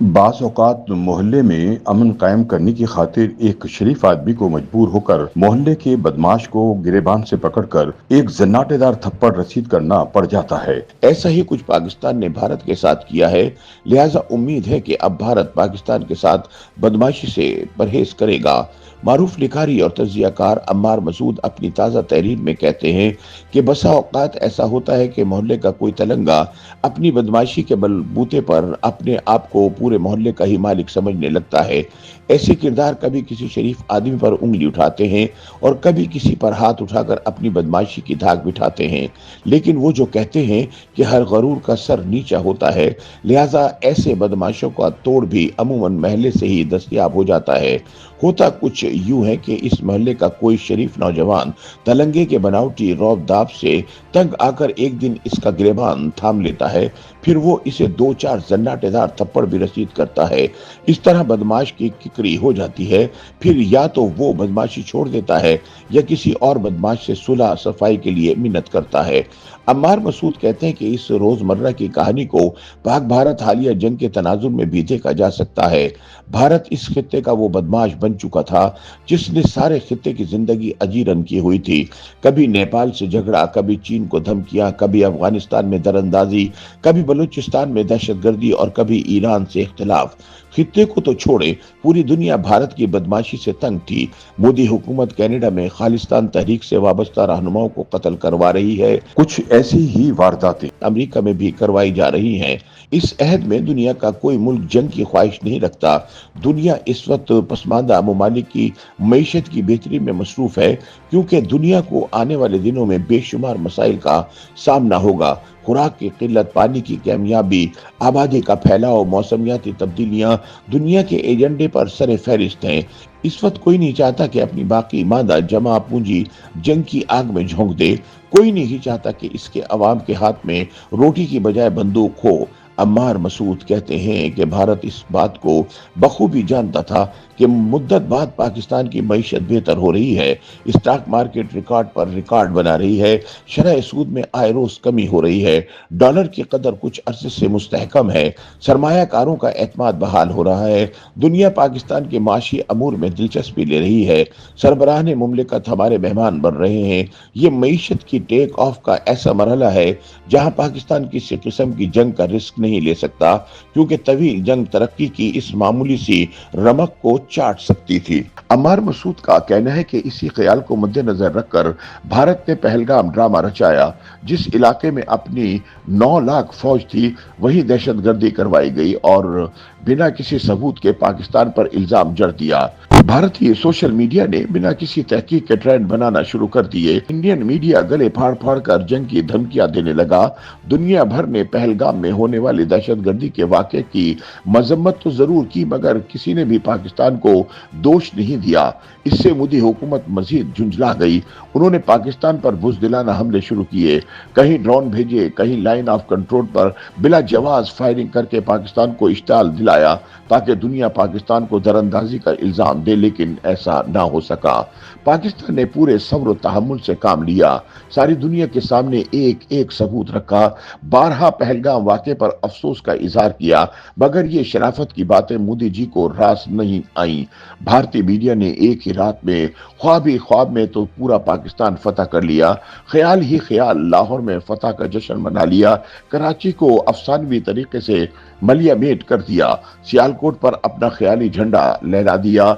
بعض اوقات محلے میں امن قائم کرنے کی خاطر ایک شریف آدمی کو مجبور ہو کر محلے کے بدماش کو گریبان سے پکڑ کر ایک زناٹے دار تھپڑ رسید کرنا پڑ جاتا ہے۔ ایسا ہی کچھ پاکستان نے بھارت کے ساتھ کیا ہے، لہٰذا امید ہے کہ اب بھارت پاکستان کے ساتھ بدماشی سے پرہیز کرے گا۔ معروف لکھاری اور تجزیہ کار عمار مسعود اپنی تازہ تحریر میں کہتے ہیں کہ بسا اوقات ایسا ہوتا ہے کہ محلے کا کوئی تلنگا اپنی بدماشی کے بل بوتے پر اپنے آپ کو پورے محلے کا ہی مالک سمجھنے لگتا ہے۔ ایسے کردار کبھی کسی شریف آدمی پر انگلی اٹھاتے ہیں اور کبھی کسی پر ہاتھ اٹھا کر اپنی بدماشی کی دھاگ بٹھاتے ہیں، لیکن وہ جو کہتے ہیں کہ ہر غرور کا سر نیچا ہوتا ہے، لہٰذا ایسے بدماشوں کا توڑ بھی عموماً محلے سے ہی دستیاب ہو جاتا ہے۔ ہوتا کچھ یوں ہے کہ اس محلے کا کوئی شریف نوجوان تلنگے کے بناوٹی روب داب سے تنگ آ کر ایک دن اس کا گریبان تھام لیتا ہے، پھر وہ اسے 2-4 زناٹے دار تھپڑ بھی رسید کرتا ہے۔ اس طرح بدماش کی ککری ہو جاتی ہے، پھر یا تو وہ بدماشی چھوڑ دیتا ہے یا کسی اور بدماش سے صلح صفائی کے لیے منت کرتا ہے۔ عمار مسعود کہتے ہیں کہ اس روزمرہ کی کہانی کو پاک بھارت حالیہ جنگ کے تناظر میں بھی دیکھا جا سکتا ہے۔ بھارت اس خطے کا وہ بدماش بن چکا تھا جس نے سارے خطے کی زندگی اجیرن کی ہوئی تھی۔ کبھی نیپال سے جھگڑا، کبھی چین کو دھمکیاں، کبھی افغانستان میں دراندازی، کبھی بلوچستان میں دہشت گردی اور کبھی ایران سے اختلاف۔ خطے کو تو چھوڑے، پوری دنیا بھارت کی بدماشی سے تنگ تھی۔ مودی حکومت کینیڈا میں خالصتان تحریک سے وابستہ رہنماؤں کو قتل کروا رہی ہے، کچھ ایسی ہی وارداتیں امریکہ میں بھی کروائی جا رہی ہیں۔ اس عہد میں دنیا کا کوئی ملک جنگ کی خواہش نہیں رکھتا۔ دنیا اس وقت پسماندہ ممالک کی معیشت کی بہتری میں مصروف ہے، کیونکہ دنیا کو آنے والے دنوں میں بے شمار مسائل کا سامنا ہوگا۔ خوراک کی قلت، پانی کی کمیابی، آبادی کا پھیلاؤ، موسمیاتی تبدیلیاں دنیا کے ایجنڈے پر سر فہرست ہیں۔ اس وقت کوئی نہیں چاہتا کہ اپنی باقی مادہ جمع پونجی جنگ کی آگ میں جھونک دے۔ کوئی نہیں چاہتا کہ اس کے عوام کے ہاتھ میں روٹی کی بجائے بندوق ہو۔ عمار مسعود کہتے ہیں کہ بھارت اس بات کو بخوبی جانتا تھا کہ مدت بعد پاکستان کی معیشت بہتر ہو رہی ہے، اسٹاک مارکیٹ ریکارڈ پر ریکارڈ بنا رہی ہے، شرح سود میں آئے روز کمی ہو رہی ہے، ڈالر کی قدر کچھ عرصے سے مستحکم ہے، سرمایہ کاروں کا اعتماد بحال ہو رہا ہے، دنیا پاکستان کے معاشی امور میں دلچسپی لے رہی ہے، سربراہان مملکت ہمارے مہمان بن رہے ہیں۔ یہ معیشت کی ٹیک آف کا ایسا مرحلہ ہے جہاں پاکستان کسی قسم کی جنگ کا رسک نہیں لے سکتا، کیونکہ طویل جنگ ترقی کی اس معمولی سی رمق کو چاٹ سکتی تھی۔ عمار مسعود کا کہنا ہے کہ اسی خیال کو مد نظر رکھ کر بھارت نے پہلگام ڈرامہ رچایا۔ جس علاقے میں اپنی 9 لاکھ فوج تھی، وہی دہشت گردی کروائی گئی اور بنا کسی ثبوت کے پاکستان پر الزام جڑ دیا۔ بھارتی سوشل میڈیا نے بنا کسی تحقیق کے ٹرینڈ بنانا شروع کر دیے۔ انڈین میڈیا گلے پھاڑ پھاڑ کر جنگ کی دھمکیاں دینے لگا۔ دنیا بھر نے پہلگام میں ہونے والی دہشت گردی کے واقعے کی مذمت تو ضرور کی، مگر کسی نے بھی پاکستان کو دوش نہیں دیا۔ اس سے مودی حکومت مزید جھنجلا گئی۔ انہوں نے پاکستان پر بزدلانہ حملے شروع کیے، کہیں ڈرون بھیجے، کہیں لائن آف کنٹرول پر بلا جواز فائرنگ کر کے پاکستان کو اشتعال دلایا تاکہ دنیا پاکستان کو دراندازی کا الزام دے، لیکن ایسا نہ ہو سکا۔ پاکستان نے پورے صبر و تحمل سے کام لیا، ساری دنیا کے سامنے ایک ایک ثبوت رکھا، بارہا پہلگام واقعے پر افسوس کا اظہار کیا، مگر یہ شرافت کی باتیں مودی جی کو راس نہیں آئیں۔ بھارتی میڈیا نے ایک ہی رات میں خواب ہی خواب میں تو پورا پاکستان فتح کر لیا، خیال ہی خیال لاہور میں فتح کا جشن منا لیا، کراچی کو افسانوی طریقے سے ملیا میٹ کر دیا، سیالکوٹ پر اپنا خیالی جھنڈا لہرا دیا۔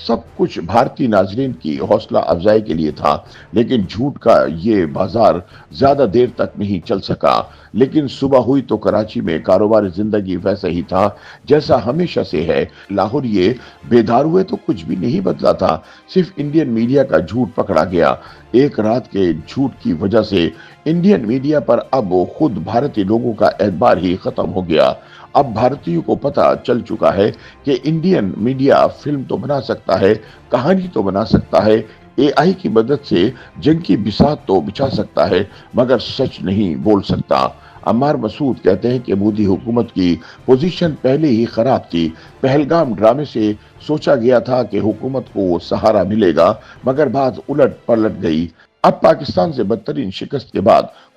سب کچھ بھارتی ناظرین کی حوصلہ افزائی کے لیے تھا، لیکن جھوٹ کا یہ بازار زیادہ دیر تک نہیں چل سکا۔ لیکن صبح ہوئی تو کراچی میں کاروبار زندگی ویسا ہی تھا جیسا ہمیشہ سے ہے۔ لاہور یہ بیدار ہوئے تو کچھ بھی نہیں بدلا تھا، صرف انڈین میڈیا کا جھوٹ پکڑا گیا۔ ایک رات کے جھوٹ کی وجہ سے انڈین میڈیا پر اب خود بھارتی لوگوں کا اعتبار ہی ختم ہو گیا۔ اب بھارتیوں کو پتہ چل چکا ہے کہ انڈین میڈیا فلم تو بنا سکتا ہے، کہانی تو بنا سکتا ہے، اے آئی کی مدد سے جنگ کی بساط تو بچھا سکتا ہے، مگر سچ نہیں بول سکتا۔ عمار مسعود کہتے ہیں کہ مودی حکومت کی پوزیشن پہلے ہی خراب تھی۔ پہلگام ڈرامے سے سوچا گیا تھا کہ حکومت کو سہارا ملے گا، مگر بات الٹ پلٹ گئی۔ اب پاکستان سے بدترین شکست کے بعد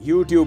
YouTube